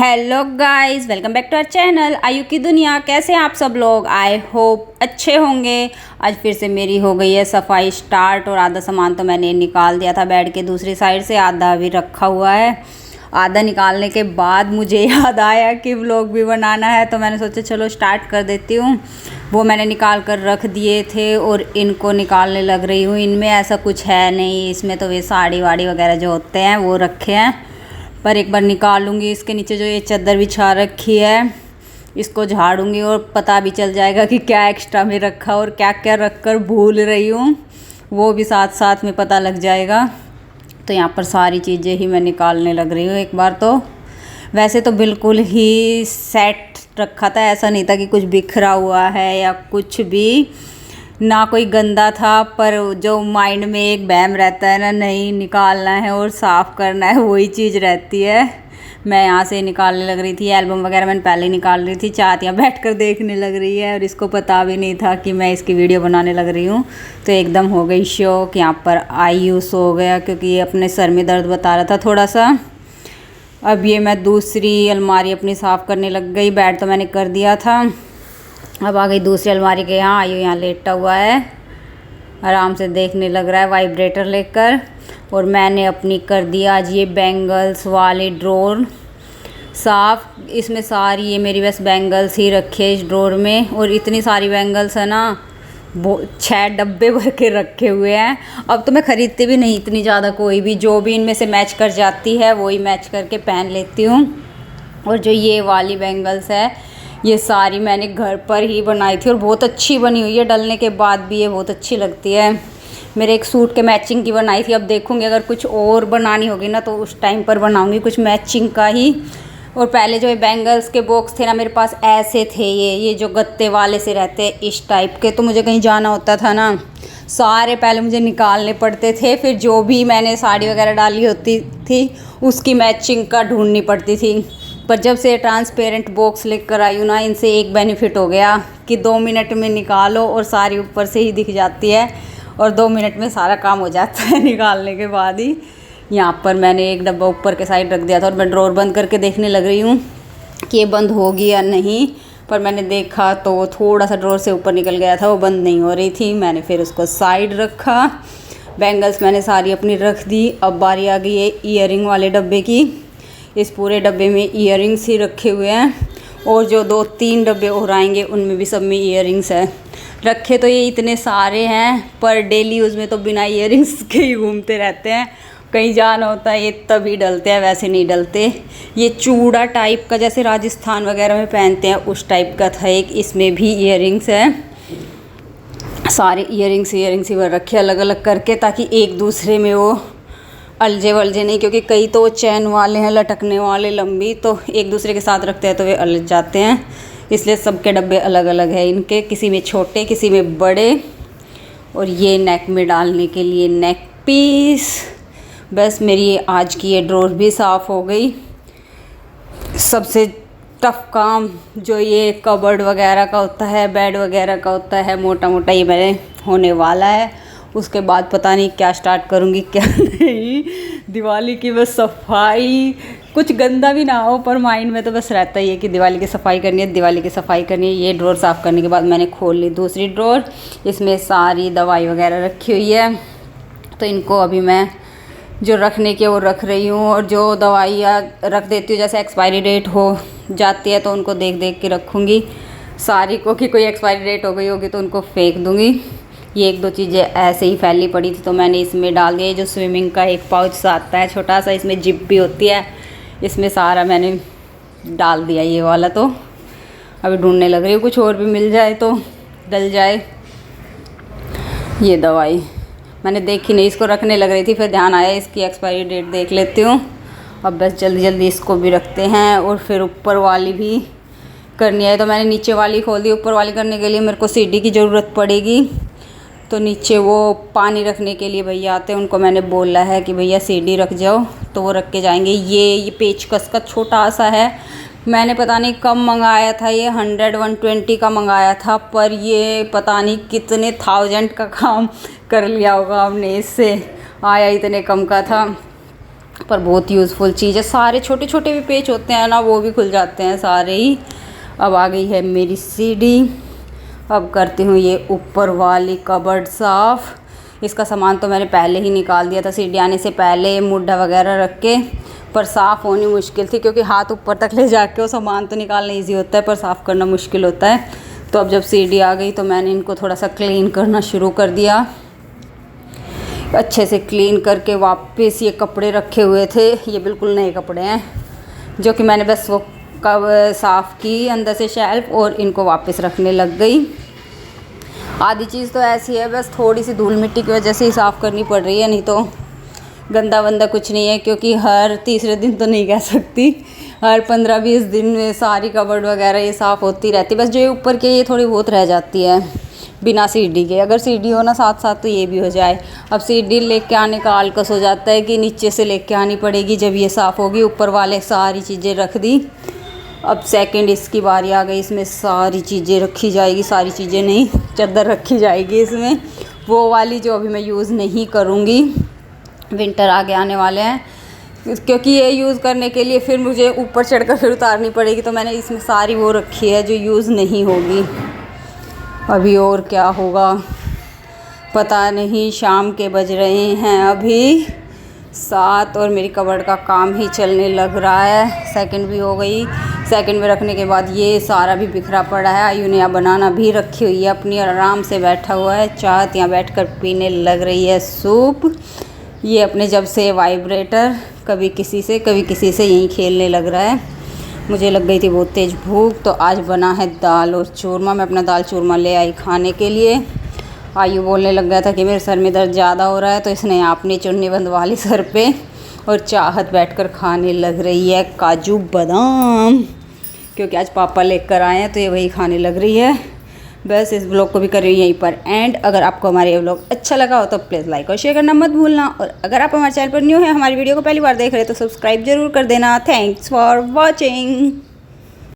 Hello guys, welcome back to our channel आयु की दुनिया। कैसे हैं आप सब लोग? आई होप अच्छे होंगे। आज फिर से मेरी हो गई है सफाई स्टार्ट और आधा सामान तो मैंने निकाल दिया था बेड के दूसरी साइड से, आधा अभी रखा हुआ है। आधा निकालने के बाद मुझे याद आया कि व्लॉग भी बनाना है, तो मैंने सोचा चलो स्टार्ट कर देती हूँ। वो मैंने निकाल कर रख दिए थे और इनको निकालने लग रही हूँ। इनमें ऐसा कुछ है नहीं, इसमें तो वे साड़ी वाड़ी वगैरह जो होते हैं वो रखे हैं, पर एक बार निकालूंगी। इसके नीचे जो ये चादर बिछा रखी है इसको झाड़ूंगी और पता भी चल जाएगा कि क्या एक्स्ट्रा में रखा और क्या क्या रख कर भूल रही हूँ, वो भी साथ साथ में पता लग जाएगा। तो यहाँ पर सारी चीज़ें ही मैं निकालने लग रही हूँ एक बार। तो वैसे तो बिल्कुल ही सेट रखा था, ऐसा नहीं था कि कुछ बिखरा हुआ है या कुछ भी, ना कोई गंदा था। पर जो माइंड में एक वहम रहता है ना, नहीं निकालना है और साफ़ करना है, वही चीज़ रहती है। मैं यहाँ से निकालने लग रही थी। एल्बम वगैरह मैंने पहले निकाल रही थी, चाहत यहाँ बैठ कर देखने लग रही है और इसको पता भी नहीं था कि मैं इसकी वीडियो बनाने लग रही हूँ। तो एकदम हो गई शौक। यहाँ पर आयुष हो गया क्योंकि ये अपने सर में दर्द बता रहा था थोड़ा सा। अब ये मैं दूसरी अलमारी अपनी साफ़ करने लग गई। बेड तो मैंने कर दिया था, अब आ गई दूसरी अलमारी के यहाँ। आयु यहाँ लेटा हुआ है, आराम से देखने लग रहा है वाइब्रेटर लेकर। और मैंने अपनी कर दिया आज ये बैंगल्स वाली ड्रॉर साफ़। इसमें सारी ये मेरी बस बैंगल्स ही रखे हैं इस ड्रॉर में, और इतनी सारी बैंगल्स है ना, 6 डब्बे भर के रखे हुए हैं। अब तो मैं ख़रीदती भी नहीं इतनी ज़्यादा, कोई भी जो भी इनमें से मैच कर जाती है वही मैच करके पहन लेती हूँ। और जो ये वाली बैंगल्स है ये सारी मैंने घर पर ही बनाई थी और बहुत अच्छी बनी हुई है। डलने के बाद भी ये बहुत अच्छी लगती है। मेरे एक सूट के मैचिंग की बनाई थी, अब देखूँगी अगर कुछ और बनानी होगी ना तो उस टाइम पर बनाऊँगी कुछ मैचिंग का ही। और पहले जो ये बैंगल्स के बॉक्स थे ना मेरे पास, ऐसे थे ये जो गत्ते वाले से रहते हैं इस टाइप के। तो मुझे कहीं जाना होता था ना, सारे पहले मुझे निकालने पड़ते थे, फिर जो भी मैंने साड़ी वगैरह डाली होती थी उसकी मैचिंग का ढूंढनी पड़ती थी। पर जब से ट्रांसपेरेंट बॉक्स लेकर आई हूँ ना, इनसे एक बेनिफिट हो गया कि 2 मिनट में निकालो और सारी ऊपर से ही दिख जाती है और 2 मिनट में सारा काम हो जाता है निकालने के बाद ही। यहाँ पर मैंने एक डब्बा ऊपर के साइड रख दिया था और मैं ड्रॉर बंद करके देखने लग रही हूँ कि ये बंद होगी या नहीं। पर मैंने देखा तो वो थोड़ा सा ड्रॉर से ऊपर निकल गया था, वो बंद नहीं हो रही थी। मैंने फिर उसको साइड रखा। बैंगल्स मैंने सारी अपनी रख दी। अब बारी आ गई है ईयरिंग वाले डब्बे की। इस पूरे डब्बे में ईयरिंग्स ही रखे हुए हैं और जो 2-3 डब्बे और आएंगे उनमें भी सब में ईयरिंग्स है। रखे तो ये इतने सारे हैं पर डेली यूज़ में तो बिना ईयरिंग्स के ही घूमते रहते हैं। कहीं जाना होता है ये तभी डलते हैं, वैसे नहीं डलते। ये चूड़ा टाइप का जैसे राजस्थान वगैरह में पहनते हैं उस टाइप का था एक, इसमें भी ईयरिंग्स है। सारे ईयरिंग्स ही रखे अलग अलग करके, ताकि एक दूसरे में वो अलझे वलझे नहीं, क्योंकि कई तो चैन वाले हैं लटकने वाले लंबी, तो एक दूसरे के साथ रखते हैं तो वे अलझ जाते हैं। इसलिए सबके डब्बे अलग अलग हैं इनके, किसी में छोटे किसी में बड़े। और ये नेक में डालने के लिए नेक पीस। बस मेरी आज की ये ड्रॉर भी साफ़ हो गई। सबसे टफ काम जो ये कबर्ड वगैरह का होता है, बेड वगैरह का होता है, मोटा मोटा ये मेरे होने वाला है। उसके बाद पता नहीं क्या स्टार्ट करूँगी क्या नहीं। दिवाली की बस सफाई, कुछ गंदा भी ना हो पर माइंड में तो बस रहता ही है कि दिवाली की सफाई करनी है, दिवाली की सफाई करनी है। ये ड्रॉर साफ़ करने के बाद मैंने खोल ली दूसरी ड्रॉर। इसमें सारी दवाई वगैरह रखी हुई है, तो इनको अभी मैं जो रखने के वो रख रही हूँ। और जो दवाइयाँ रख देती हूँ जैसे एक्सपायरी डेट हो जाती है तो उनको देख देख के रखूँगी सारी को, कि कोई एक्सपायरी डेट हो गई होगी तो उनको फेंक दूँगी। ये 1-2 चीज़ें ऐसे ही फैली पड़ी थी तो मैंने इसमें डाल दिया। जो स्विमिंग का एक पाउच सा आता है छोटा सा, इसमें जिप भी होती है, इसमें सारा मैंने डाल दिया ये वाला। तो अभी ढूंढने लग रही हूँ कुछ और भी मिल जाए तो डल जाए। ये दवाई मैंने देखी नहीं, इसको रखने लग रही थी, फिर ध्यान आया इसकी एक्सपायरी डेट देख लेती हूँ। अब बस जल्दी जल्दी इसको भी रखते हैं और फिर ऊपर वाली भी करनी है। तो मैंने नीचे वाली खोल दी। ऊपर वाली करने के लिए मेरे को सीढ़ी की ज़रूरत पड़ेगी, तो नीचे वो पानी रखने के लिए भैया आते हैं, उनको मैंने बोला है कि भैया सीढ़ी रख जाओ, तो वो रख के जाएंगे। ये पेचकस का छोटा सा है, मैंने पता नहीं कब मंगाया था, ये 100-120 का मंगाया था, पर ये पता नहीं कितने 1000 का काम कर लिया होगा हमने इससे, आया इतने कम का था। पर बहुत यूज़फुल चीज़ है। सारे छोटे छोटे भी पेच होते हैं ना, वो भी खुल जाते हैं सारे ही। अब आ गई है मेरी सीढ़ी। अब करती हूँ ये ऊपर वाली कबर्ड साफ़। इसका सामान तो मैंने पहले ही निकाल दिया था सीढ़ी आने से पहले, मुड्ढा वगैरह रख के, पर साफ़ होनी मुश्किल थी क्योंकि हाथ ऊपर तक ले जाके वो सामान तो निकालना ईजी होता है पर साफ़ करना मुश्किल होता है। तो अब जब सीढ़ी आ गई तो मैंने इनको थोड़ा सा क्लीन करना शुरू कर दिया। अच्छे से क्लीन करके वापस ये कपड़े रखे हुए थे, ये बिल्कुल नए कपड़े हैं जो कि मैंने बस वो कब साफ़ की अंदर से शेल्फ, और इनको वापस रखने लग गई। आधी चीज़ तो ऐसी है, बस थोड़ी सी धूल मिट्टी की वजह से ही साफ़ करनी पड़ रही है, नहीं तो गंदा वंदा कुछ नहीं है। क्योंकि हर तीसरे दिन तो नहीं कह सकती, हर 15-20 दिन में सारी कबर्ड वगैरह ये साफ़ होती रहती है। बस जो ये ऊपर के ये थोड़ी बहुत रह जाती है बिना सीढ़ी के। अगर सीढ़ी हो ना साथ साथ तो ये भी हो जाए। अब सीढ़ी लेके आने का आलकस हो जाता है कि नीचे से लेके आनी पड़ेगी जब ये साफ़ होगी। ऊपर वाले सारी चीज़ें रख दी। अब सेकंड इसकी बारी आ गई, इसमें सारी चीज़ें रखी जाएगी, सारी चीज़ें नहीं, चादर रखी जाएगी इसमें, वो वाली जो अभी मैं यूज़ नहीं करूँगी। विंटर आगे आने वाले हैं, क्योंकि ये यूज़ करने के लिए फिर मुझे ऊपर चढ़कर फिर उतारनी पड़ेगी, तो मैंने इसमें सारी वो रखी है जो यूज़ नहीं होगी। अभी और क्या होगा पता नहीं। शाम के बज रहे हैं अभी 7 और मेरी कबर्ड का काम ही चलने लग रहा है। सेकंड भी हो गई। सेकंड में रखने के बाद ये सारा भी बिखरा पड़ा है। आयु ने यहाँ बनाना भी रखी हुई है अपनी, आराम से बैठा हुआ है, चाय यहाँ बैठकर पीने लग रही है सूप। ये अपने जब से वाइब्रेटर कभी किसी से यहीं खेलने लग रहा है। मुझे लग गई थी बहुत तेज़ भूख, तो आज बना है दाल और चूरमा। मैं अपना दाल चूरमा ले आई खाने के लिए। आयु बोलने लग गया था कि मेरे सर में दर्द ज़्यादा हो रहा है, तो इसने अपनी चुन्नी बंधवा ली सर पे और चाहत बैठकर खाने लग रही है काजू बादाम, क्योंकि आज पापा लेकर आए हैं तो ये वही खाने लग रही है। बस इस ब्लॉग को भी कर रही हूँ यहीं पर एंड। अगर आपको हमारे ये ब्लॉग अच्छा लगा हो तो प्लीज़ लाइक और शेयर करना मत भूलना, और अगर आप हमारे चैनल पर न्यू है, हमारी वीडियो को पहली बार देख रहे हैं तो सब्सक्राइब जरूर कर देना। Thanks for watching.